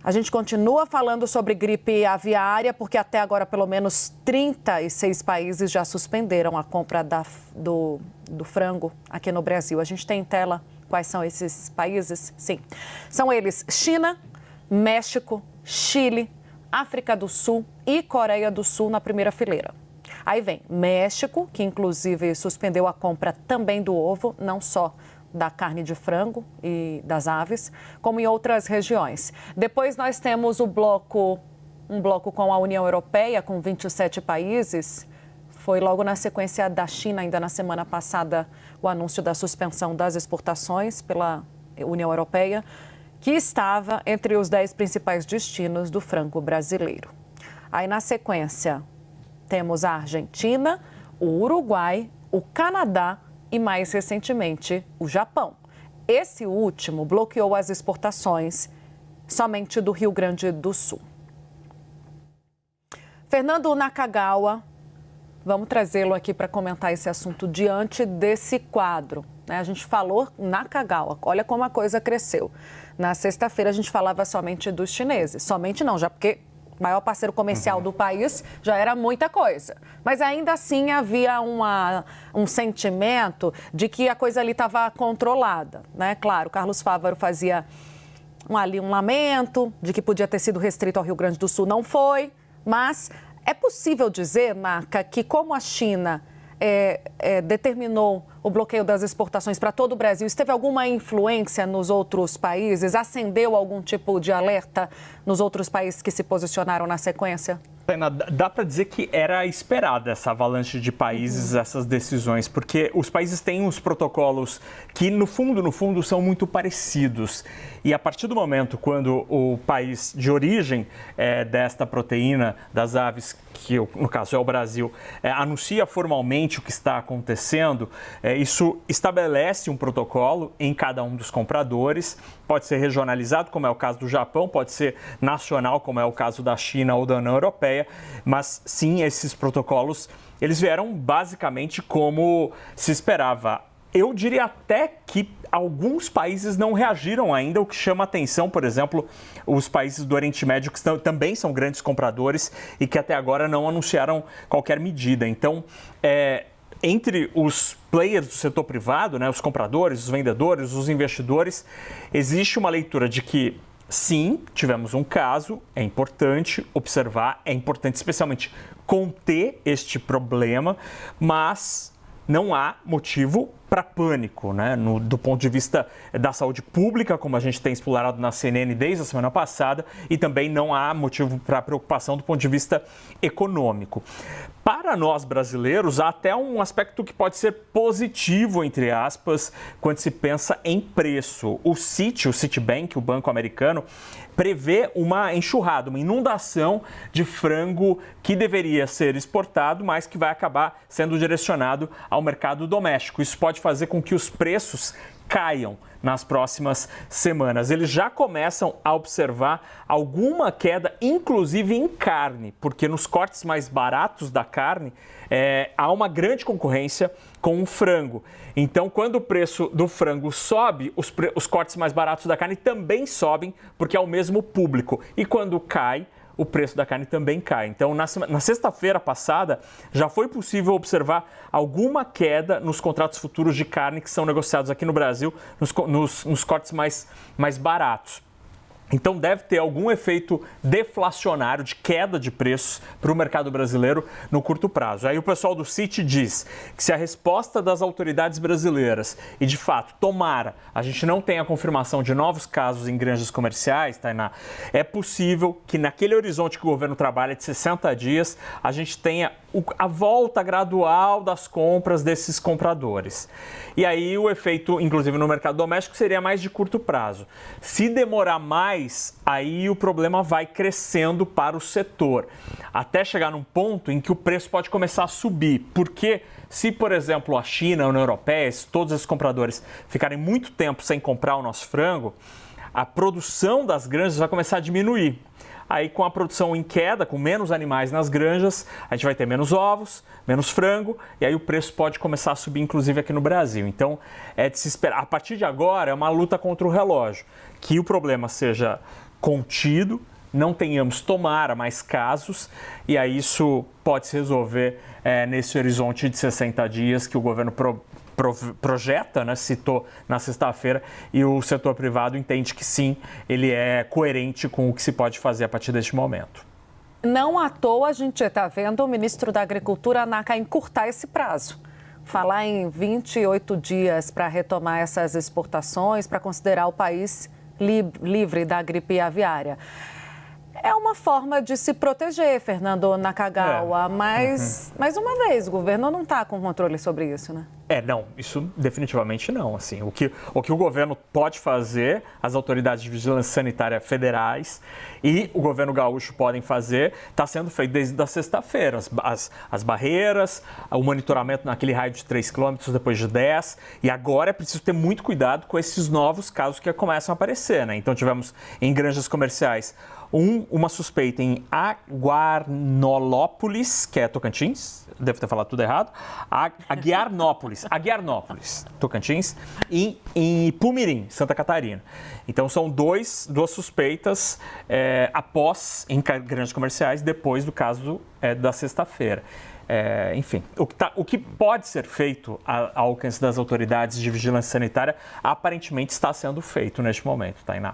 A gente continua falando sobre gripe aviária, porque até agora pelo menos 36 países já suspenderam a compra do frango aqui no Brasil. A gente tem em tela quais são esses países? Sim, são eles: China, México, Chile, África do Sul e Coreia do Sul na primeira fileira. Aí vem México, que inclusive suspendeu a compra também do ovo, não só da carne de frango e das aves, como em outras regiões. Depois nós temos um bloco com a União Europeia, com 27 países. Foi logo na sequência da China, ainda na semana passada, o anúncio da suspensão das exportações pela União Europeia, que estava entre os 10 principais destinos do frango brasileiro. Aí, na sequência, temos a Argentina, o Uruguai, o Canadá e, mais recentemente, o Japão. Esse último bloqueou as exportações somente do Rio Grande do Sul. Fernando Nakagawa, vamos trazê-lo aqui para comentar esse assunto diante desse quadro. A gente falou Nakagawa, olha como a coisa cresceu. Na sexta-feira a gente falava somente dos chineses, somente não, já porque o maior parceiro comercial do país já era muita coisa. Mas ainda assim havia um sentimento de que a coisa ali estava controlada, né? Claro, Carlos Fávaro fazia um lamento de que podia ter sido restrito ao Rio Grande do Sul, não foi. Mas é possível dizer, Marca, que como a China determinou o bloqueio das exportações para todo o Brasil, isso teve alguma influência nos outros países? Acendeu algum tipo de alerta nos outros países que se posicionaram na sequência? Tainá, dá para dizer que era esperada essa avalanche de países, essas decisões, porque os países têm os protocolos que, no fundo, são muito parecidos. E a partir do momento quando o país de origem desta proteína das aves, que no caso é o Brasil, anuncia formalmente o que está acontecendo, isso estabelece um protocolo em cada um dos compradores. Pode ser regionalizado, como é o caso do Japão, pode ser nacional, como é o caso da China ou da União Europeia, mas sim, esses protocolos, eles vieram basicamente como se esperava. Eu diria até que alguns países não reagiram ainda, o que chama atenção, por exemplo, os países do Oriente Médio, que também são grandes compradores e que até agora não anunciaram qualquer medida. Então, entre os players do setor privado, né, os compradores, os vendedores, os investidores, existe uma leitura de que, sim, tivemos um caso, é importante observar, é importante especialmente conter este problema, mas não há motivo para pânico, né? Do ponto de vista da saúde pública, como a gente tem explorado na CNN desde a semana passada, e também não há motivo para preocupação do ponto de vista econômico. Para nós brasileiros, há até um aspecto que pode ser positivo, entre aspas, quando se pensa em preço. O Citibank, o banco americano, prevê uma enxurrada, uma inundação de frango que deveria ser exportado, mas que vai acabar sendo direcionado ao mercado doméstico. Isso pode fazer com que os preços caiam nas próximas semanas. Eles já começam a observar alguma queda, inclusive em carne, porque nos cortes mais baratos da carne há uma grande concorrência com o frango. Então, quando o preço do frango sobe, os cortes mais baratos da carne também sobem, porque é o mesmo público. E quando cai, o preço da carne também cai. Então, na sexta-feira passada, já foi possível observar alguma queda nos contratos futuros de carne que são negociados aqui no Brasil, nos cortes mais baratos. Então, deve ter algum efeito deflacionário de queda de preços para o mercado brasileiro no curto prazo. Aí o pessoal do Citi diz que se a resposta das autoridades brasileiras, e de fato, tomara, a gente não tenha a confirmação de novos casos em granjas comerciais, Tainá, é possível que naquele horizonte que o governo trabalha de 60 dias, a gente tenha a volta gradual das compras desses compradores. E aí o efeito, inclusive no mercado doméstico, seria mais de curto prazo. Se demorar mais, aí o problema vai crescendo para o setor, até chegar num ponto em que o preço pode começar a subir. Porque se, por exemplo, a China, a União Europeia, se todos esses compradores ficarem muito tempo sem comprar o nosso frango, a produção das granjas vai começar a diminuir. Aí, com a produção em queda, com menos animais nas granjas, a gente vai ter menos ovos, menos frango, e aí o preço pode começar a subir, inclusive aqui no Brasil. Então, é de se esperar. A partir de agora, é uma luta contra o relógio. Que o problema seja contido, não tenhamos, tomara, mais casos, e aí isso pode se resolver nesse horizonte de 60 dias que o governo projeta, né, citou na sexta-feira, e o setor privado entende que sim, ele é coerente com o que se pode fazer a partir deste momento. Não à toa a gente está vendo o ministro da Agricultura, Naca, encurtar esse prazo. Falar em 28 dias para retomar essas exportações, para considerar o país livre da gripe aviária. É uma forma de se proteger, Fernando Nakagawa, mas, mais uma vez, o governo não está com controle sobre isso, né? Não, isso definitivamente não. Assim, o que o governo pode fazer, as autoridades de vigilância sanitária federais e o governo gaúcho podem fazer, está sendo feito desde a sexta-feira. As barreiras, o monitoramento naquele raio de 3 quilômetros depois de 10, e agora é preciso ter muito cuidado com esses novos casos que começam a aparecer, né? Então tivemos em granjas comerciais uma suspeita em Aguarnolópolis, que é Tocantins, devo ter falado tudo errado, Aguiarnópolis, Tocantins, e em Pumirim, Santa Catarina. Então são duas suspeitas após, em grandes comerciais, depois do caso da sexta-feira. Enfim, o que pode ser feito ao alcance das autoridades de vigilância sanitária aparentemente está sendo feito neste momento, Tainá.